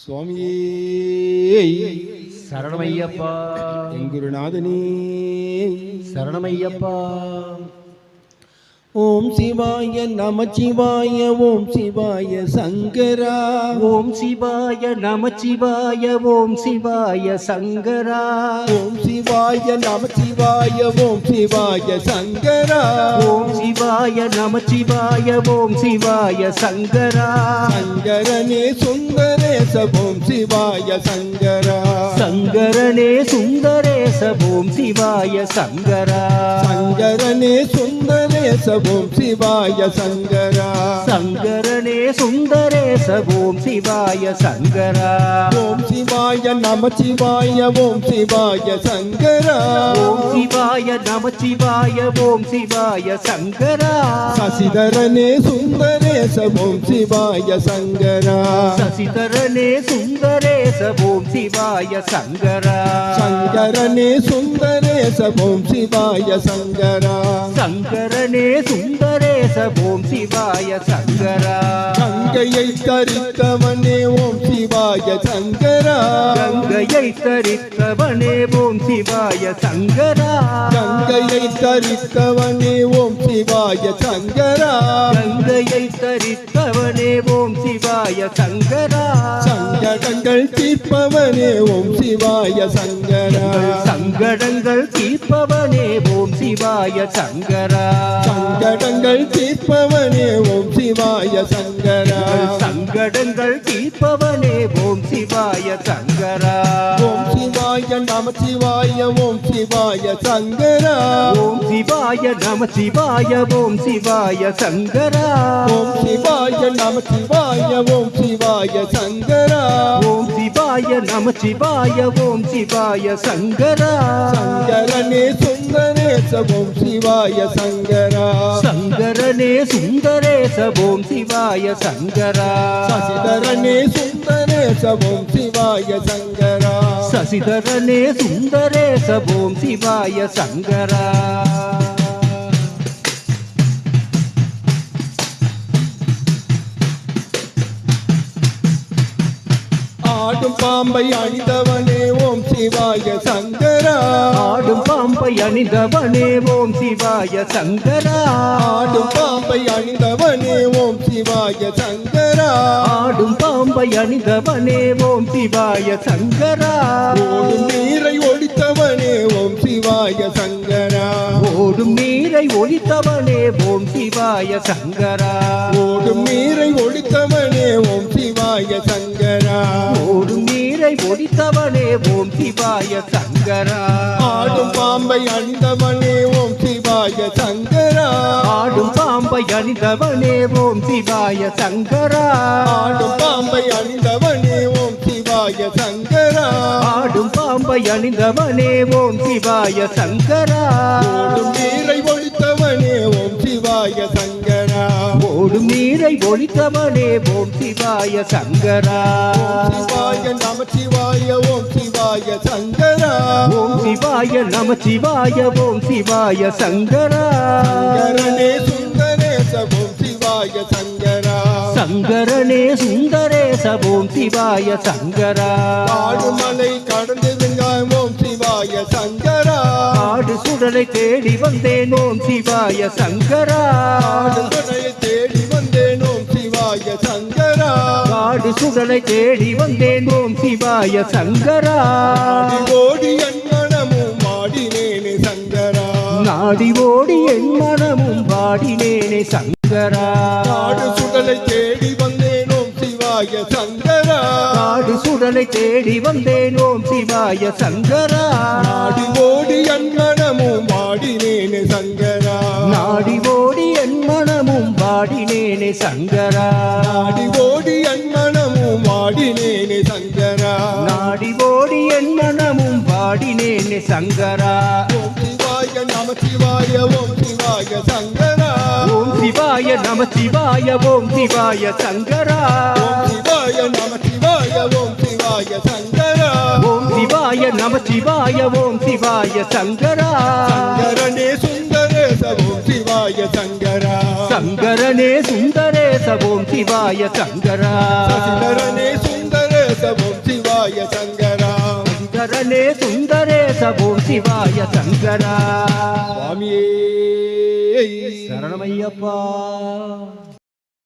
சுவாமியே சரணமையப்பா. என் குருநாதனே சரணமையப்பா. ஓம் சிவாய நமச்சிவாய ஓம் சிவாய சங்கரா. ஓம் சிவாய நமச்சிவாய ஓம் சிவாய சங்கரா. ஓம் சிவாய நமச்சிவாய ஓம் சிவாய சங்கரா. ஓம் சிவாய நமச்சிவாய ஓம் சிவாய சங்கரா. சங்கரனே சுந்தரேச ஓம் சிவாய சங்கரா. சங்கரனே சுந்தரேச ஓம் சிவாய சங்கரா. சங்கரனே சுந்தரேச ஓம் சிவாய சங்கரா. சங்கரனே சுந்தரேச ஓம் சிவாய சங்கரா. ஓம் சிவாய நமச்சிவாய ஓம் சிவாய சங்கரா. ஓம் சிவாய நமச்சிவாய ஓம் சிவாய சங்கரா. சசிதரனே சுந்தரேச ஓம் சிவாய சங்கரா. சசிதரனே சுந்தரேச ஓம் சிவாய சங்கரா. சங்கரனே சுந்தரேச ஓம் சிவாய சங்கரா. சங்கரனே சுந்தரேச ஓம் சிவாய சங்கரா. கங்கையை தரித்தவனே ஓம் சிவாய சங்கரா. கங்கையை தரித்தவனே ஓம் சிவாய சங்கரா. கங்கையை தரித்தவனே ஓம் சிவாய சங்கரா. கங்கையை தரித்தவனே ஓம் சிவாய சங்கரா. சங்கடங்கள் தீர்ப்பவனே ஓம் சிவாய சங்கரா. சங்கடங்கள் தீர்ப்பவனே ஓம் சிவாய சங்கரா. சங்கடங்கள் தீர்ப்பவனே ஓம் சிவாய சங்கரா. சங்கடங்கள் தீர்ப்பவனே ஓம் சிவாய சங்கரா. ஓம் சிவாய நமச்சிவாய ஓம் சிவாய சங்கரா. ஓம் சிவாய நமசிவாய ஓம் சிவாய சங்கரா. ஓம் சிவாய நமச்சிவாய ஓம் சிவாய சங்கரா. ஓம் சிவாய நமசிவாய ஓம் சிவாய சங்கரா. சங்கரனே சுந்தரேச ஓம் சிவாய சங்கரா. சங்கரனே சுந்தரேச ஓம் சிவாய சங்கரா. சசிதரனே சுந்தரேச ஓம் சிவாய சங்கரா. சசிதரனே சுந்தரேச ஓம் சிவாய சங்கரா. ஆடும் பாம்பை அணிந்தவனே ஓம் சிவாய சங்கரா. ஆடும் பாம்பை அணிந்தவனே ஓம் சிவாய சங்கரா. ஆடும் பாம்பை அணிந்தவனே ஓம் சிவாய சங்கரா. ஆடும் பாம்பை அணிந்தவனே ஓம் சிவாய சங்கரா. ஓடும் நீரை ஒழித்தவனே ஓம் சிவாய சங்கரா. ஓடும் நீரை ஒழித்தவனே ஓம் சிவாய சங்கரா. ஓடும் நீரை ஒழித்தவனே ஓம் சிவாய சங்கரா. ஓடும் நீரை ஒழித்தவனே ஓம் சிவாய சங்கரா. ஆடும் பாம்பை அணிந்தவனே ஓம் சிவாய சங்கரா. ஆடும் பாம்பை அணிந்தவனே ஓம் சிவாய சங்கரா. ஆடும் பாம்பை அணிந்தவனே ஓம் சிவாய சங்கரா. ஆடும் பாம்பை அணிந்தவனே ஓம் சிவாய சங்கரா. ஓடும் நீரை ஒழித்தவனே ஓம் சிவாய சங்கரா. ஓடும் நீரை ஒழித்தவனே ஓம் சிவாய சங்கரா. ஓம் சிவாய நமச்சிவாய ஓம் சிவாய சங்கரா. ஓம் சிவாய நமசிவாய ஓம் சிவாய சங்கரா. சங்கரனே சுந்தரேச ஓம் சிவாய சங்கரா. சங்கரனே சுந்தரேச ஓம் சிவாய சங்கரா. காடுமலை கடந்து வெங்காயம் ஓம் சிவாய சங்கரா. காடு சுடலை தேடி வந்தேன் ஓம் சிவாய சங்கரா. காடுமலையை தேடி வந்தேன் ஓம் சிவாய சங்கரா. காடு சுடலை தேடி வந்தேன் ஓம் சிவாய சங்கரா. ஓடி என் மனமும் மாடினேனே சங்கரா. நாடி ஓடி என் மனமும் பாடினேனே சங்கரா. காடு சுடலை தேடி வந்தேன் ஓம் சிவாய சங்கரா. காடு சுடலை தேடி வந்தேன் ஓம் சிவாய சங்கரா. நாடி ஓடி என் மனமும் மாடினேனே சங்கரா. நாடி ஓடி என் மனமும் பாடினேனே சங்கரா. நாடி ஓடி என் மனமும் மாடினேனே சங்கரா. நாடி ஓடி என் மனமும் பாடினேனே சங்கரா. ஓம் சிவாய நமச்சிவாய ஓம் சிவாய சங்கரா. ஓம் சிவாய நமசிவாய ஓம் சிவாய சங்கரா. ஓம் சிவாய நமச்சிவாய ஓம் சிவாய சங்கரா. ஓம் சிவாய நமசிவாய ஓம் சிவாய சங்கரா. சங்கரனே சுந்தரேச ஓம் சிவாய சங்கரா. சங்கரனே சுந்தரேச ஓம் சிவாய சங்கரா. சசிதரனே சுந்தரேச சங்கரா சங்கரனே சுந்தரேச ஓம் சிவாய சங்கரா சுவாமியே சரணமையப்பா.